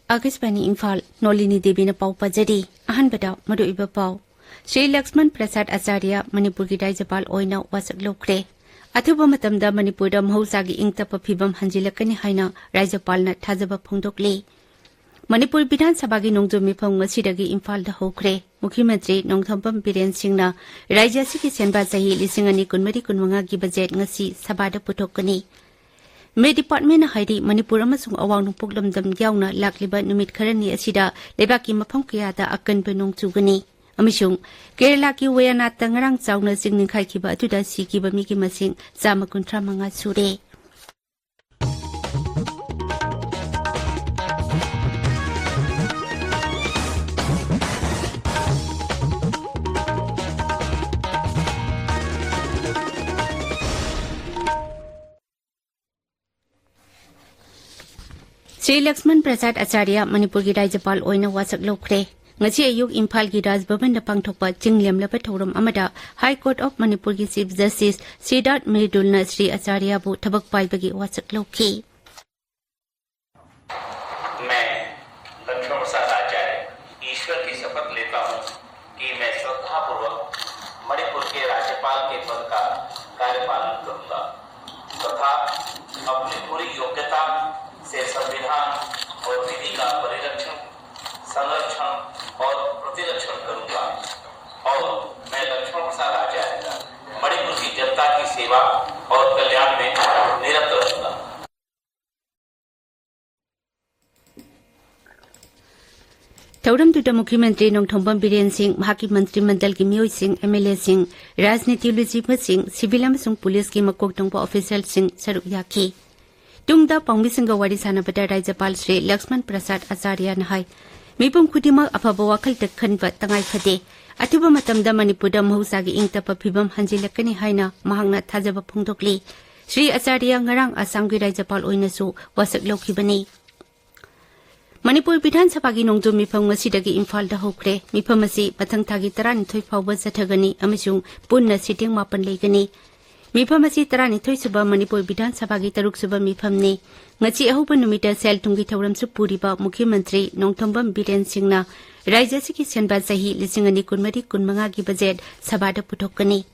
Agisbani Imphal Nolini Devi na pau pajari ahanbada madu iba pau Shri Lakshman Prasad Acharya Manipuri Rajyapal oina wasak lokre athuba matamda Manipur da mahusagi ingtapa phibam hanjilakani haina Rajyapal na thajaba phongdokle Manipur Bidhan Sabha gi nongjo mifam ngasidagi Imphal da hokre Mukhyamatri Nongthampam Biren Singh na Rajya Siki Senba Sahi 2019 gi budget ngasi sabha da puthokani May Department na haidi Manipur amasung awang nungpok lamdam yauna lakliba numit karani asida lebaki mafam kaya da akan benong chugani Amishung Kerala ki wayanata ngarang chawna singninkhai kiba atuda sikiba miki masing sama kuntra manga sure Shri Lakshman Prasad Acharya Manipur gi Rajyapal oina wasak lokre ngasi ayuk Imphal gi Raj Bhavan da pangthokpa chinglem lapa thoram amada High Court of Manipur gi Chief Justice Siddharth Miridulna Shri Acharya bu thabak paibagi wasak lokhi मैं लक्ष्मण प्रसाद आचार्य ईश्वर की शपथ लेता हूं कि मैं श्रद्धापूर्वक मणिपुर के राज्यपाल के पद का कार्यपालन करूंगा तथा अपनी पूरी योग्यता से संविधान और विधि का परिरक्षण संरक्षण और प्रतिरक्षण करूंगा और मैं लक्ष्मण प्रसाद आचार्य मणिपुर की जनता की सेवा और कल्याण में निरत रहूंगा Thauram tuda Mukhyamatri Nongthampam Biren Singh Mahaki Mantri Mandal ki miyoi Singh MLA Singh Rajniti Lujima Singh Civil amasung Police ki makok tongpa official Singh saruk yaki Tungda Pangmisingga wari sanabada Rajyapal Shri Lakshman Prasad Acharya nahai Mipum Kudimak afaba wakal takhanba tangai phade Athuba matamda Manipur da mahusagi ingtapa phibam hanjilakani haina mahangna thajaba phongdokli Shri Acharya ngarang Assam gi Rajyapal oinasu wasak lokhibani Manipur Bidhan Sabha gi nongjo mifam ngasidagi Imphal da hokre mifam asi mathang thagi 12 phawba jathagani amasung punna sitting mapan legani Mifam asi 12 suba Manipur Bidhan Sabha gi 3 suba mifam ne ngachi ahuba numita sel tungi thauram su puriba Mukhyamatri Nongthampam Biren Singh na Rajya Siki Senba Sahi 2019 gi budget sabha da puthokani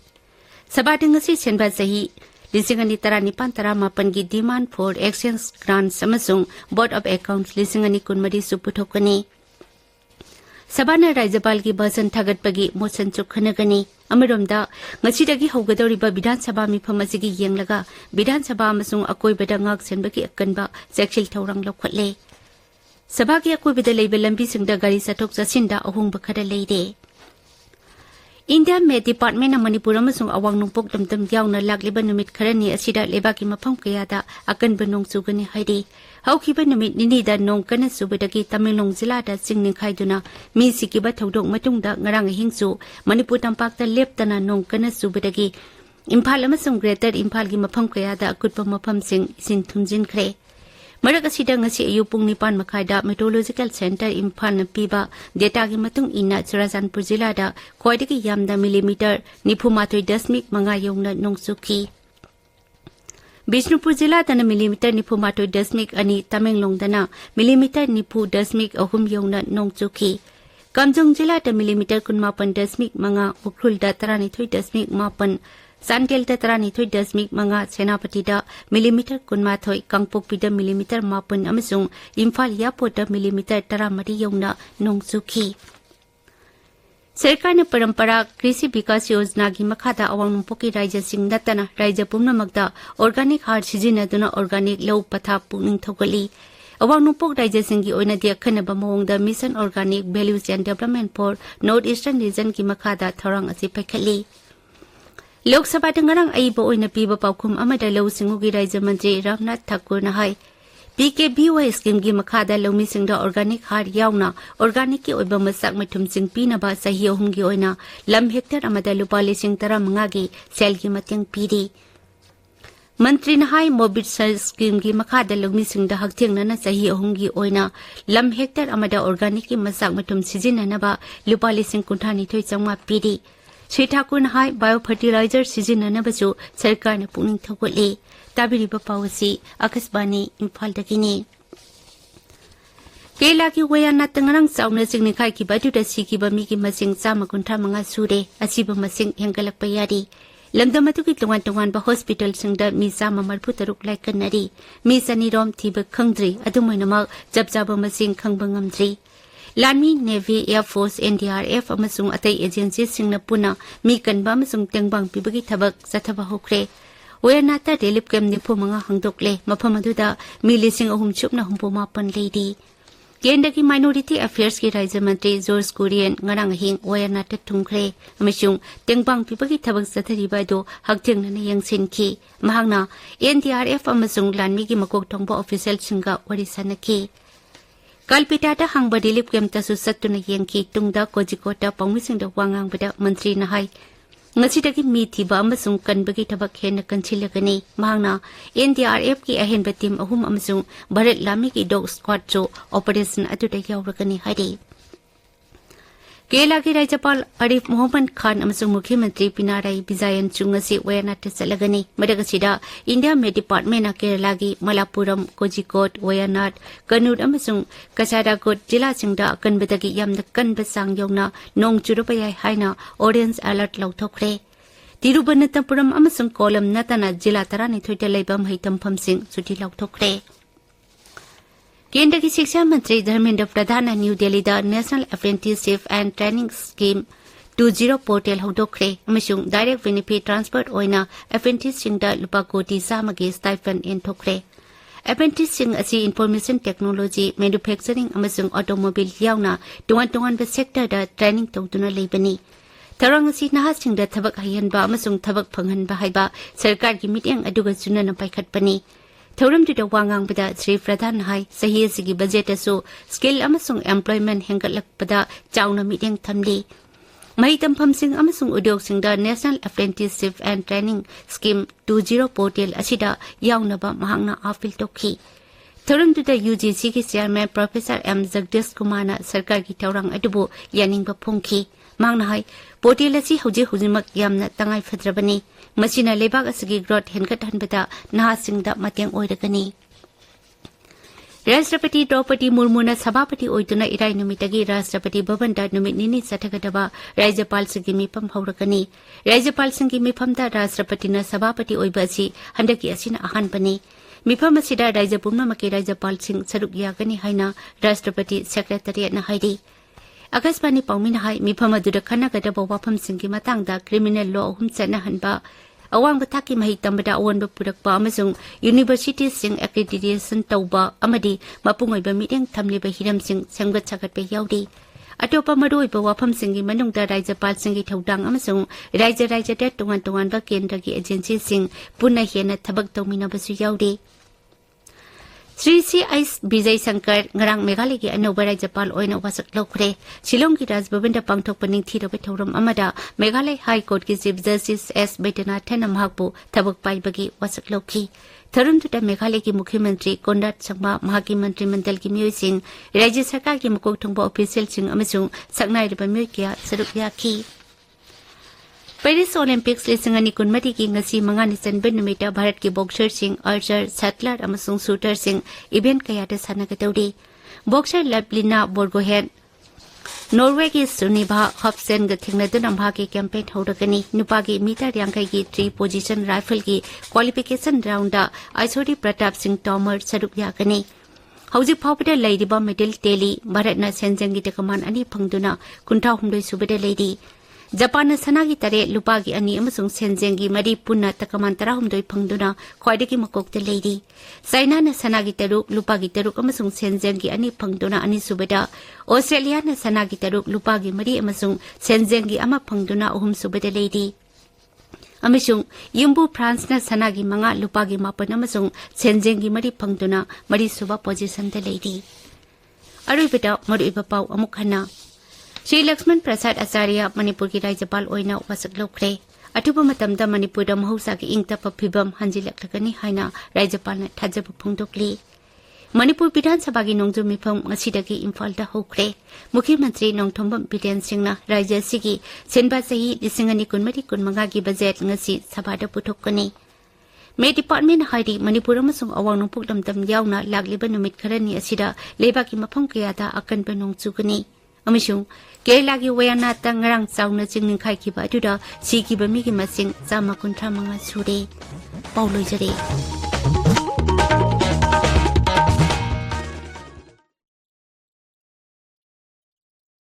sabha da ngasi Senba Sahi 2019 gi demand for exchange grants amasung Board of Accounts 2019 su puthokani Sabana Rajyapal gi bhasan thagatpagi motion chukhanagani amaromda ngasidagi haugadoriba Bidhan Sabha mifam asigi yenglaga Bidhan Sabha amasung akoibada ngak senbagi akanba sekshil thaurang lokhatle Sabha gi akoibada leiba lambi singda gari sathok chasinda ahungba khara leide India May Department na Manipur amasung awang nungpok damdam yauna lakliba numit kharani asida lebaki mafam kayada akan banong sugani haidi Haukiba numit ninida nong kana subadagi Tamenglong Jilla da singninkhai duna mi sikiba thodok matungda ngarang hingsu Manipur tampakta leptana nong kana subadagi Imphal amasung Greater Imphal gi mafam kayada akutpa mafam sing sin thunjinkhre Marak asida ngasi ayu pung 9 makhaida Meteorological Center Imphal na piba data gi matung ina Churachandpur Jilla da khwaidagi yamda millimeter 9.5 yongna nongsukhi Bishnupur Jilla dana millimeter 9.2 Tamenglong dana millimeter 9.3 yongna nongchukhi Kamjong Jilla da millimeter 18.5 Ukhrul da 33.8 Sandel da 33.5 Senapati da millimeter 13 Kangpokpi da millimeter 8 amasung Imphal Yapot da millimeter 13 yongna nongchukhi Sarkar na parampara Krishi Vikas Yojana gi makhada awang nungpoki Rajya Singh natana Rajya pumnamakda organic har sijinaduna organic lau patha pungning thogali awang nungpok Rajya Singh gi oina dia khanaba mawongda Mission Organic Values and Development for North Eastern Region gi makhada thorang asi paikhatli Lok Sabha da ngarang aiba oina piba paukhum amada lau singu gi Rajya Mantri Ramnath Thakur na hai PKBY scheme gi makhada lomi singda organic har yauna organic ki oiba masak mathum sing pinaba sahi ahum gi oina lam hectare amada lupa 15 gi sel gi mateng piri Mantri na hai mobit scheme gi makhada lomi singda haktheng na sahi ahum gi oina lam hectare amada organic ki masak mathum sijinana ba lupa 15 piri Shri Thakur na hai biofertilizer sijinana basu sarkar na puning thogole tabiriba pawasi Akasbani Imphal dakini केला की वयाना तंगरंग चाउना सिग्निखाई की बदुदा सिकिबा मीगी मसिंग चामा कुंथा मंगा सुरे असिबा मसिंग हेंगलकपा यारी लंगदम अदुगी तोंगान hospital सिंगदा मी चामा मरफु तरुक लाइकन्नरी मी सनीरोम थीबा खंगद्री अदुमैनमक जबजाबा मसिंग खंगबा ngamद्री लानमी navy air force NDRF अमसुंग अतै agency सिंगना पुना मी कनबा अमसुंग तेंगबांग पिबगी थबक सथबा होख्रे वयनाता relief camp निफु मंगा हंगदोकले मफम अदुदा मी लिसिंग अहुम चुपना हुंपो मापन lady केंद्र की माइनॉरिटी अफेयर्स की राज्य मंत्री जॉर्ज कुरियन ngarang hing वयनाता थुंख्रे अमसुंग तेंगबांग पिबगी थबक सथरिबा दो हक्थिंगना यंगसिनखी महंगना एनडीआरएफ अमसुंग लानमी की मकोक थोंबा ऑफिशियल सिंगा वरी सनखी कलपिटाटा हंगबा रिलीफ कैम्प तसु सत्तुना यंगकी तुंगदा कोजिकोटा पौमिसिंगदा वांगांगबदा मंत्री नहाई ngachidagi mi thiba amasung kanbagi thabak hena kanchilagani mahangna NDRF ki ahenba team ahum amasung Bharat Lami ki dog squad cho operation atuda yawragani hari केला की राज्यपाल आरिफ मोहम्मद खान अमसुंग मुख्यमंत्री पिनाराई विजयन चुंगसी वयनाट चलगनी मदगसिदा इंडिया में डिपार्टमेंट केरला की मलापुरम कोजिकोड वयनाट कन्नूर अमसुंग कसारागोड जिला सिंगदा कनबदगी यामना कनब सांग यौना नोंग चुरुबा याय हाइना ऑरेंज अलर्ट लौथोखरे तिरुवनंतपुरम अमसुंग कोलम नतना जिला 12 लेबा महितमफम सिंग सुटी लौथोखरे केंद्र की शिक्षा मंत्री धर्मेंद्र प्रधान ने न्यू दिल्ली द National Apprenticeship and Training Scheme 20 portal होदोखरे अमसुंग डायरेक्ट बेनिफिट ट्रांसफर ओइना अप्रेंटिससिंग द लुपा कोटी सामगे स्टाइपेंड एंथोखरे अप्रेंटिससिंग असि इंफॉर्मेशन टेक्नोलॉजी मैन्युफैक्चरिंग अमसुंग ऑटोमोबाइल यावना टोन बे सेक्टर द ट्रेनिंग तौदुना लेबनी थरंग असि नहासिंग द थबक हायनबा अमसुंग थबक फंगहनबा हाइबा सरकार की मीटिंग अदुगा जुनना पाइखटपनी थौरम दुदा वांगांगबदा श्री प्रधान हाई सही सिगी बजेट असो स्किल अमसुंग एम्प्लॉयमेंट हेंगलकपदा चाउना मीटिंग थमली महितमफम सिंग अमसुंग उद्योग सिंग द National Apprenticeship and Training Scheme 20 portal असिदा याउनबा महंगना अपील तोखी थौरम दुदा यूजीसी की chairman professor M Jagadish Kumar सरकार की थौरंग अदुबो यानिंगबा फोंखी मांगना हाई पोर्टल असि हुजिमक यामना तंगाई फद्रबनी मसीना लेबाग असगी ग्रोथ हेनगटहनबदा नहासिंगदा मतेंग ओइरगनी राष्ट्रपति द्रौपदी मुर्मुना सभापति ओइदुना इराई नुमितगी राष्ट्रपति भवनदा नुमित निनी सथगदबा राज्यपाल सिंगी मिफम हौरगनी राज्यपाल सिंगी मिफमदा राष्ट्रपतिना सभापति ओइबासी हंदकी असिना अहानबनी मिफम असिदा राज्य पुम्नमकी राज्यपाल सिंग सरुक यागनी हाइना राष्ट्रपति सेक्रेटरिएटना हाइदी आकाशवाणी पाउमिन हाई मिफम अदुदा खनगदबा वाफम सिंगी मतंगदा क्रिमिनल लॉ अहुम चनहनबा अवांग थाकी मही तंबदा अवनब पुरकपा अमसुंग यूनिवर्सिटी सिंग एक्रेडिटेशन तौबा अमदी मपुंगोइबा मीटिंग थमलिबा हिरम सिंग संगत सगतपा याउदी अटोपा मरुइबा वाफम सिंगी मनुंगदा राज्यपाल सिंगी थौदांग अमसुंग राज्य तोंगान केंद्र की एजेंसी सिंग पुनः हेना थबक तौमिनबसु याउदी Shri C S Vijay Shankar ngarang Meghalaya की अनौबा राज्यपाल ओइना वासक लौखरे शिलोंग की राजभवन दा पांगथोकपा निंगथीरबा थौरम अमदा मेघालय हाई कोर्ट की चीफ जस्टिस एस बैद्यनाथन महकपु थबक पाइबगी वासक लौखी थरुम दुदा मेघालय की मुख्यमंत्री कोनराड संगमा महाकी मंत्रिमंडल की मियोइसिंग राज्य सरकार की मकोक थोंबा ऑफिशियल सिंग अमसुंग सकनाइरबा मियोइ क्या सरुक याखी पेरिस ओलंपिक्स 2020 की ngasi mangani chanbe numita Bharat की बॉक्सर सिंह आर्चर सैटलर अमसुंग शूटर सिंह इवेंट कयादा सानगदौरी बॉक्सर लवलिना बोर्गोहेन नॉर्वे की सुनिभा हफसेन गथिंगनदुना भागी कैंपेन होरगनी नुपा की मीटर यांkai की 3 पोजीशन राइफल की क्वालिफिकेशन राउंड आइसोरी प्रताप सिंह तोमर सरुक यागनी हौजिक फाउबदा लेदिबा मेडल टेली भारतना सेंजंगी तकमान अनि फंगदुना कुंठा हुमदोइ सुबदा लेदी जापान सना की तरे लुपा की अनि अमसुंग सेंजेंगी मरी पुन्ना तकमान 13 फंगदुना ख्वाइदगी मकोकते लेदी चाइना न सना की तरुक लुपा की तरुक अमसुंग सेंजेंगी अनि फंगदुना अनि सुबदा ऑस्ट्रेलिया न सना की तरुक लुपा की मरी अमसुंग सेंजेंगी अमा फंगदुना अहुम सुबदा लेदी अमसुंग युम्बु फ्रांस न सना की मंगा लुपा की मापन अमसुंग सेंजेंगी मरी फंगदुना मरी सुबा पोजीशन ते लेदी अरुबदा मरुइबा पाउ अमुखना श्री लक्ष्मण प्रसाद आचार्य मणिपुर की राज्यपाल ओइना वासक लौखरे अथुबा मतमदा मणिपुर महौसा की इंगतप फिबम हंजिलक्लगनी हाइना राज्यपाल ने थाजब फोंदोकली मणिपुर विधानसभा की नोंजु मिफम ngasiदगी इम्फाल दा होखरे मुख्यमंत्री नोंथोंबम बिरेन सिंहना राज्य सिगी सेनबा सही 2019 की budget ngasi सभादा पुथोकनी May Department Haidi Manipur amasung awang nungpuk damdam yauna lagliba numit karani asida lebaki mapam kayada akan penong tsukani. Amasung Kerala gi wayanata ngarang sauna jingning kai kiba aduda si kiba migi masing sama kuntra mga suri. Paulo jare.